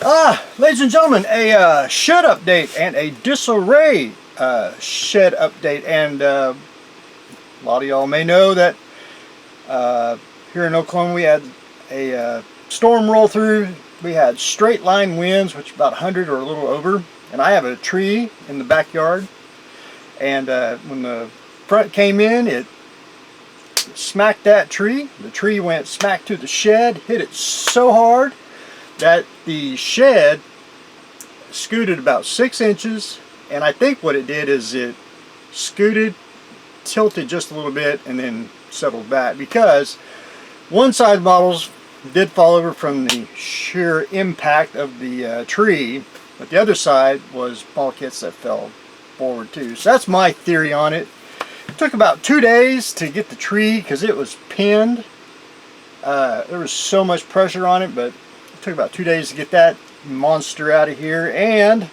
Ladies and gentlemen, a shed update and a disarray shed update. And a lot of y'all may know that here in Oklahoma we had a storm roll through. We had straight line winds, which about 100 or a little over. And I have a tree in the backyard. And when the front came in, it smacked that tree. The tree went smack to the shed, hit it so hard that the shed scooted about 6 inches, and I think what it did is it scooted, tilted just a little bit, and then settled back, because one side models did fall over from the sheer impact of the tree, but the other side was ball kits that fell forward too. So that's my theory on it. It took about 2 days to get the tree because it was pinned. There was so much pressure on it, but it took about 2 days to get that monster out of here. And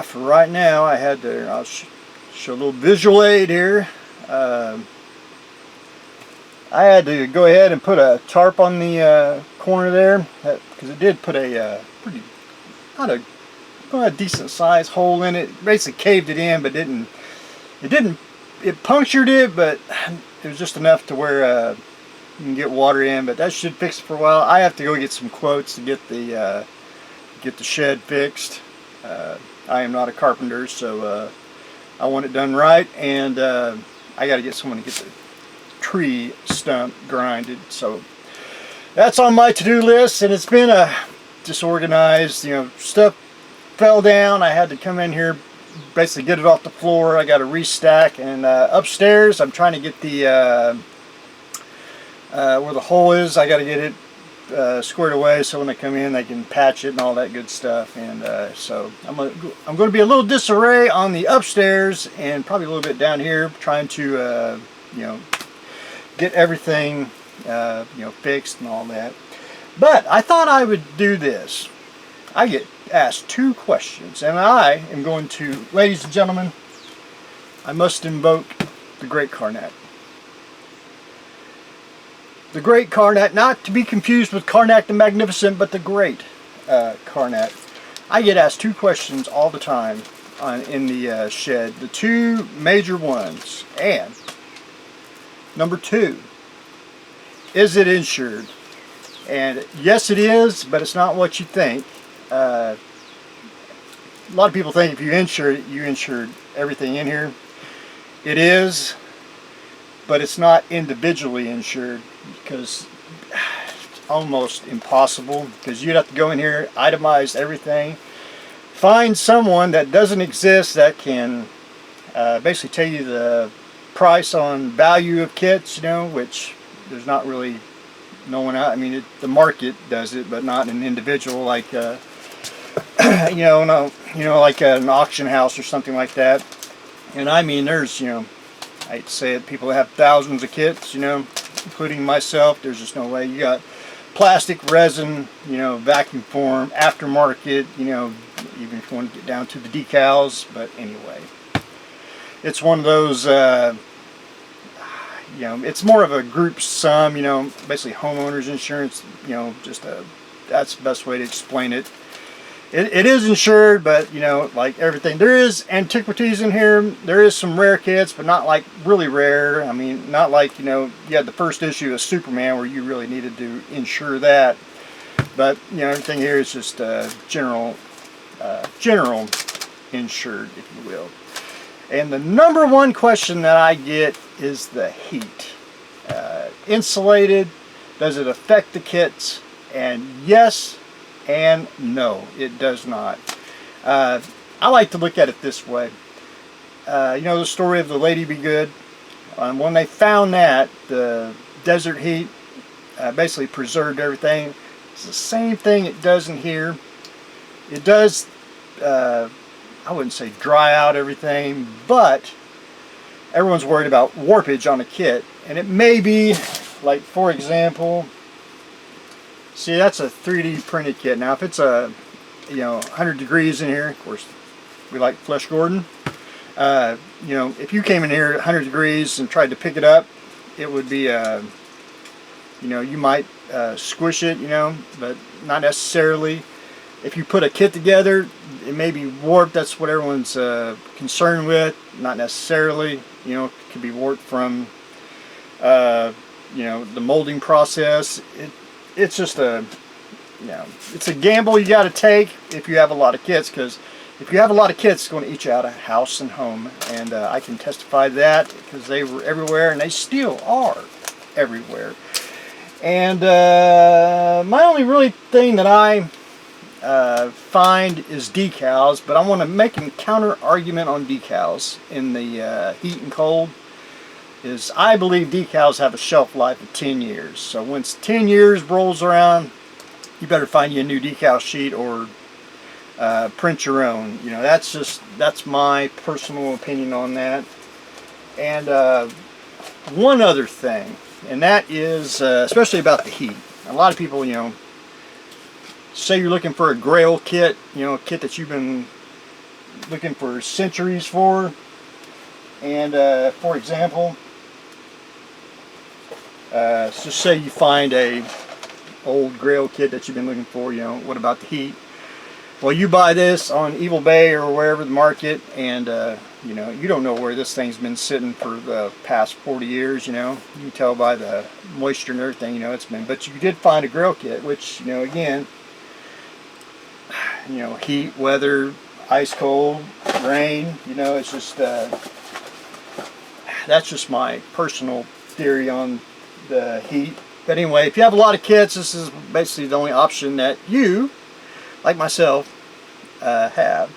for right now, I had to, I'll show a little visual aid here. I had to go ahead and put a tarp on the corner there, because it did put a pretty, not a decent sized hole in it. Basically caved it in, but it punctured it, but it was just enough to where you can get water in. But that should fix it for a while. I have to go get some quotes to get the shed fixed. I am not a carpenter, so I want it done right, and I got to get someone to get the tree stump grinded. So that's on my to-do list, and it's been a disorganized, stuff fell down. I had to come in here, basically get it off the floor. I got to restack, and upstairs I'm trying to get the where the hole is, I got to get it squared away so when they come in they can patch it and all that good stuff. And so I'm going to be a little disarray on the upstairs and probably a little bit down here, trying to get everything fixed and all that. But I thought I would do this. I get asked 2 questions, and I am going to, ladies and gentlemen, I must invoke the Great Karnack. The Great Karnack, not to be confused with Karnak the Magnificent, but the Great Karnack. I get asked 2 questions all the time in the shed, the 2 major ones. And number 2, is it insured? And yes, it is, but it's not what you think. A lot of people think if you insure it, you insured everything in here. It is, but it's not individually insured, because it's almost impossible, because you'd have to go in here, itemize everything, find someone that doesn't exist that can basically tell you the price on value of kits, which there's not really no one out. I mean, the market does it, but not an individual like like an auction house or something like that. And I mean, there's, I hate to say it, people that have thousands of kits, including myself. There's just no way. You got plastic, resin, vacuum form, aftermarket, even if you want to get down to the decals. But anyway, it's one of those, it's more of a group sum, basically homeowners insurance, that's the best way to explain it. It is insured, but like everything, there is antiquities in here. There is some rare kits, but not like really rare. I mean, not like you had the first issue of Superman where you really needed to insure that. But everything here is just general insured, if you will. And the number 1 question that I get is the heat. Insulated, does it affect the kits? And yes and no, it does not. I like to look at it this way. The story of the Lady Be Good. When they found that, the desert heat basically preserved everything. It's the same thing it does in here. It does, I wouldn't say dry out everything, but everyone's worried about warpage on a kit. And it may be, like for example, see, that's a 3D printed kit. Now if it's 100 degrees in here, of course we like Flesh Gordon, if you came in here at 100 degrees and tried to pick it up, it would be you might squish it, but not necessarily. if you put a kit together, it may be warped. That's what everyone's concerned with. Not necessarily. You know, it could be warped from you know, the molding process. It's just a, you know, it's a gamble you got to take if you have a lot of kits, because if you have a lot of kits, it's going to eat you out of house and home. And I can testify to that, because they were everywhere, and they still are everywhere. And my only really thing that I find is decals, but I want to make a counter argument on decals in the heat and cold. Is I believe decals have a shelf life of 10 years. So once 10 years rolls around, you better find you a new decal sheet or print your own. You know, that's my personal opinion on that. And one other thing, and that is especially about the heat. A lot of people, you know, say you're looking for a grail kit, you know, a kit that you've been looking for centuries for. And for example, just say you find a old grail kit that you've been looking for, you know, what about the heat? Well, you buy this on Evil Bay or wherever the market, and you know, you don't know where this thing's been sitting for the past 40 years, you know. You can tell by the moisture and everything, you know, it's been, but you did find a grail kit, which, you know, again, you know, heat, weather, ice cold, rain, you know, it's just that's just my personal theory on the heat. But anyway, if you have a lot of kits, this is basically the only option that you, like myself, have.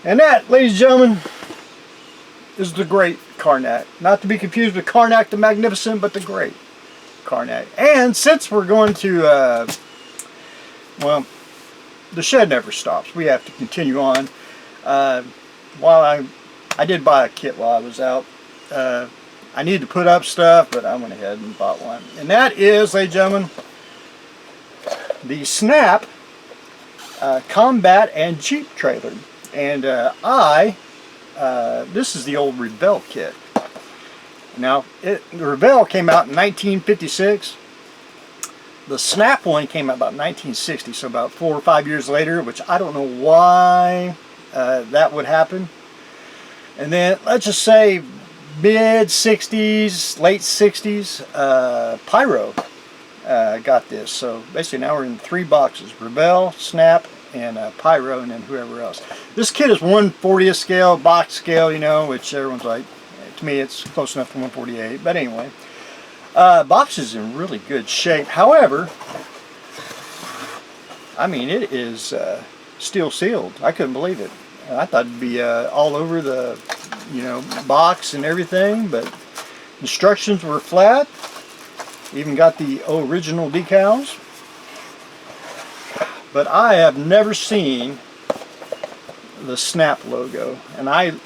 And that, ladies and gentlemen, is the Great Karnack. Not to be confused with Karnack the Magnificent, but the Great Karnack. And since we're going to, well, the shed never stops. We have to continue on. While I did buy a kit while I was out. I need to put up stuff, but I went ahead and bought one. And that is, ladies and gentlemen, the Snap Combat and Jeep trailer. And this is the old Rebel kit. Now, the Rebel came out in 1956. The Snap one came out about 1960, so about 4 or 5 years later, which I don't know why that would happen. And then, let's just say, mid-60s, late 60s, Pyro got this. So basically now we're in 3 boxes: Rebel, Snap, and Pyro, and then whoever else. This kit is 1/40th scale, box scale, you know, which everyone's like, to me it's close enough to 1/48. But anyway, box is in really good shape. However, I mean, it is steel sealed. I couldn't believe it. I thought it'd be all over the, you know, box and everything, but instructions were flat. Even got the original decals. But I have never seen the Snap logo, and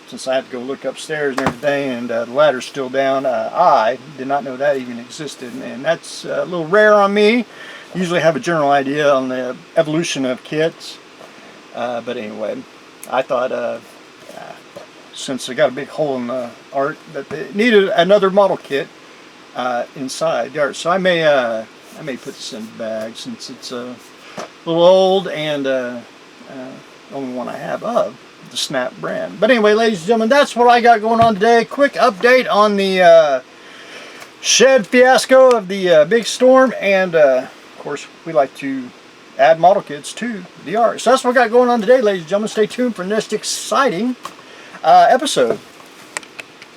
since I had to go look upstairs and everything, and the ladder's still down, I did not know that even existed, and that's a little rare on me. Usually have a general idea on the evolution of kits, but anyway, I thought since I got a big hole in the Ark that it needed another model kit inside the Ark, so I may put this in the bag since it's a little old and the only one I have of the Snap brand. But anyway, ladies and gentlemen, that's what I got going on today. Quick update on the shed fiasco of the big storm, and of course we like to add model kits to the Ark. So that's what I got going on today, ladies and gentlemen. Stay tuned for the next exciting episode.